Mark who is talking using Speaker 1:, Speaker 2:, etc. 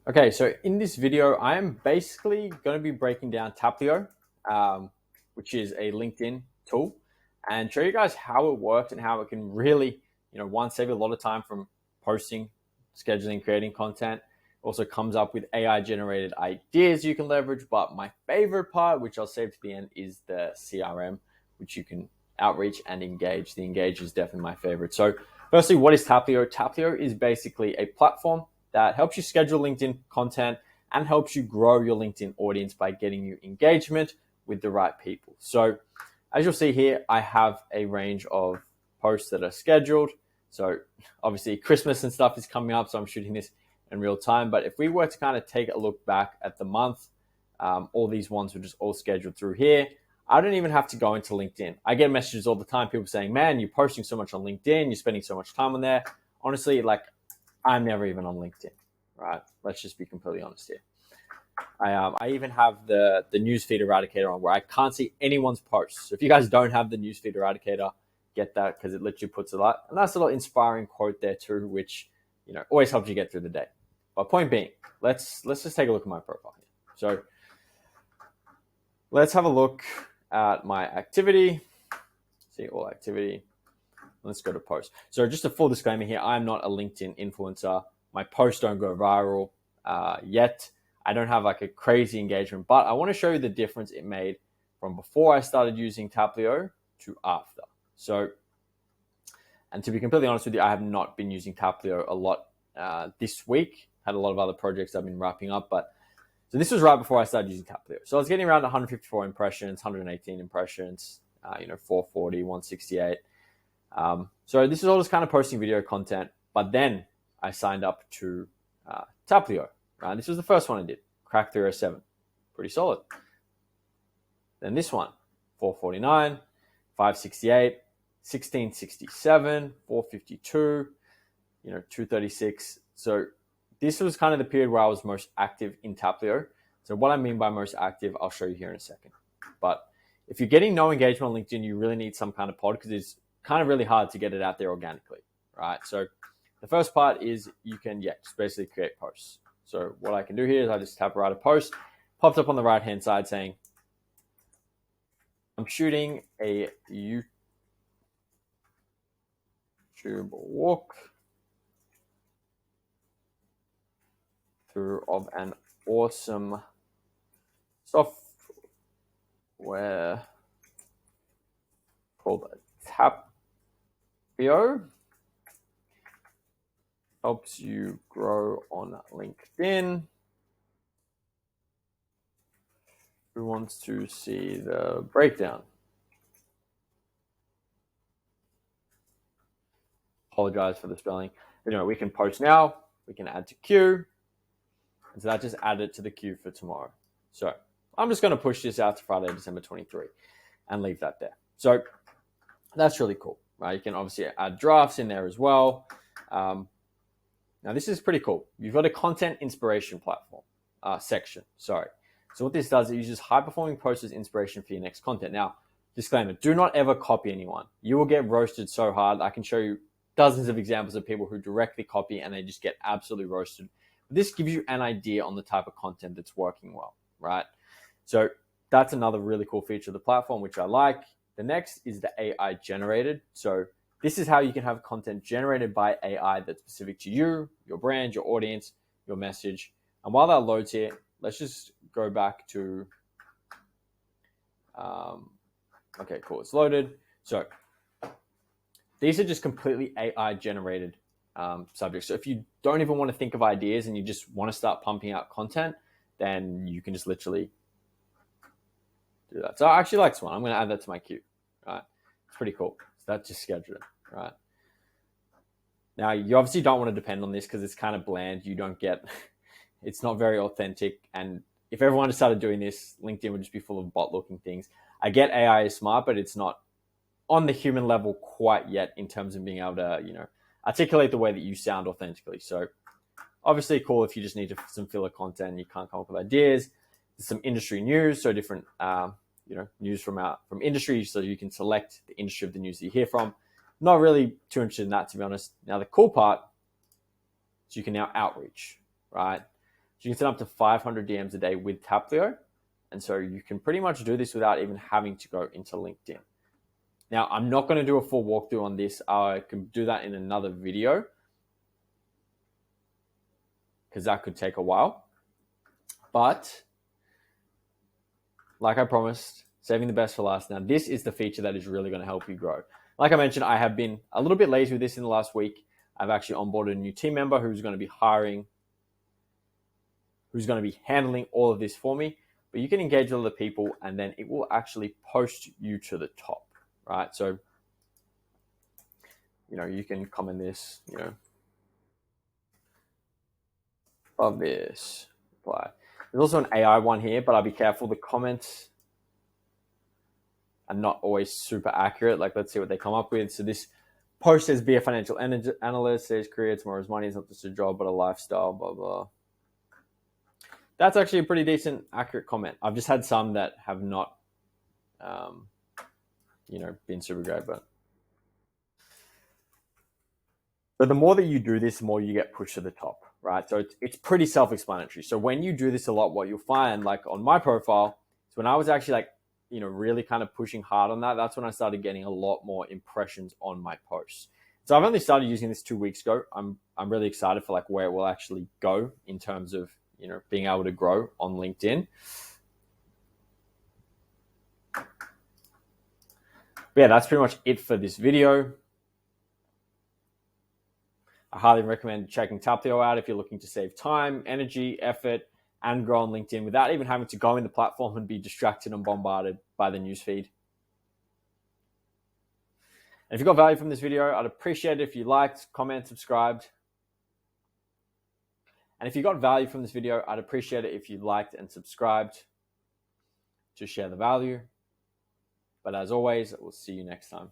Speaker 1: Okay, so in this video, I am basically going to be breaking down Taplio, which is a LinkedIn tool, and show you guys how it works and how it can really, one, save you a lot of time from posting, scheduling, creating content. Also comes up with AI generated ideas you can leverage. But my favorite part, which I'll save to the end, is the CRM, which you can outreach and engage. The engage is definitely my favorite. So, firstly, what is Taplio? Taplio is basically a platform that helps you schedule LinkedIn content and helps you grow your LinkedIn audience by getting you engagement with the right people. So as you'll see here, I have a range of posts that are scheduled. So obviously Christmas and stuff is coming up, so I'm shooting this in real time. But if we were to kind of take a look back at the month, all these ones were just all scheduled through here. I don't even have to go into LinkedIn. I get messages all the time, people saying, man, you're posting so much on LinkedIn, you're spending so much time on there. Honestly, I'm never even on LinkedIn, right? Let's just be completely honest here. I even have the newsfeed eradicator on where I can't see anyone's posts. So if you guys don't have the newsfeed eradicator, get that because it literally puts a nice little inspiring quote there too, which always helps you get through the day. But point being, let's just take a look at my profile here. So let's have a look at my activity. See all activity. Let's go to post. So just a full disclaimer here, I'm not a LinkedIn influencer. My posts don't go viral yet. I don't have like a crazy engagement, but I want to show you the difference it made from before I started using Taplio to after. So, and to be completely honest with you, I have not been using Taplio a lot this week. Had a lot of other projects I've been wrapping up, but so this was right before I started using Taplio. So I was getting around 154 impressions, 118 impressions, 440, 168. So this is all just kind of posting video content, but then I signed up to Taplio. Right? This was the first one I did, Crack 307, pretty solid. Then this one, 449, 568, 1667, 452, 236. So this was kind of the period where I was most active in Taplio. So what I mean by most active, I'll show you here in a second. But if you're getting no engagement on LinkedIn, you really need some kind of pod because it's kind of really hard to get it out there organically, right? So the first part is you can, just basically create posts. So what I can do here is I just tap write a post, pops up on the right-hand side saying, I'm shooting a YouTube walk through of an awesome software called Taplio. Helps you grow on LinkedIn. Who wants to see the breakdown? Apologize for the spelling. But we can post now. We can add to queue. And so that just added to the queue for tomorrow. So I'm just going to push this out to Friday, December 23 and leave that there. So that's really cool, right? You can obviously add drafts in there as well. Now, this is pretty cool. You've got a content inspiration platform section. Sorry. So what this does, it uses high-performing posts as inspiration for your next content. Now, disclaimer, do not ever copy anyone. You will get roasted so hard. I can show you dozens of examples of people who directly copy and they just get absolutely roasted. But this gives you an idea on the type of content that's working well, right? So that's another really cool feature of the platform, which I like. The next is the AI generated. So this is how you can have content generated by AI that's specific to you, your brand, your audience, your message. And while that loads here, let's just go back to, okay, cool, it's loaded. So these are just completely AI generated subjects. So if you don't even want to think of ideas and you just want to start pumping out content, then you can just literally do that. So I actually like this one. I'm going to add that to my queue, right? It's pretty cool. So that's just scheduling. Right. Now, you obviously don't want to depend on this because it's kind of bland. You don't get, it's not very authentic. And if everyone just started doing this, LinkedIn would just be full of bot-looking things. I get AI is smart, but it's not on the human level quite yet in terms of being able to, articulate the way that you sound authentically. So obviously cool if you just need some filler content and you can't come up with ideas. There's some industry news, so different, news from industry, so you can select the industry of the news that you hear from. Not really too interested in that, to be honest. Now, the cool part is you can now outreach, right? So So you can send up to 500 DMs a day with Taplio. And so you can pretty much do this without even having to go into LinkedIn. Now, I'm not going to do a full walkthrough on this. I can do that in another video because that could take a while. But like I promised, saving the best for last. Now, this is the feature that is really going to help you grow. Like I mentioned, I have been a little bit lazy with this in the last week. I've actually onboarded a new team member who's going to be handling all of this for me. But you can engage with other people and then it will actually post you to the top, right? So, you can comment this, of this reply. There's also an AI one here, but I'll be careful. The comments are not always super accurate. Like, let's see what they come up with. So this post says, be a financial analyst, says career, tomorrow's money is not just a job, but a lifestyle, blah, blah. That's actually a pretty decent, accurate comment. I've just had some that have not, been super great, but the more that you do this, the more you get pushed to the top, right? So it's pretty self-explanatory. So when you do this a lot, what you'll find, like on my profile, is when I was actually really kind of pushing hard on that, that's when I started getting a lot more impressions on my posts. So I've only started using this 2 weeks ago. I'm really excited for where it will actually go in terms of, being able to grow on LinkedIn. But yeah, that's pretty much it for this video. I highly recommend checking Taplio out if you're looking to save time, energy, effort, and grow on LinkedIn without even having to go in the platform and be distracted and bombarded by the newsfeed. And if you got value from this video, I'd appreciate it if you liked, comment, subscribed. And if you got value from this video, I'd appreciate it if you liked and subscribed to share the value. But as always, we'll see you next time.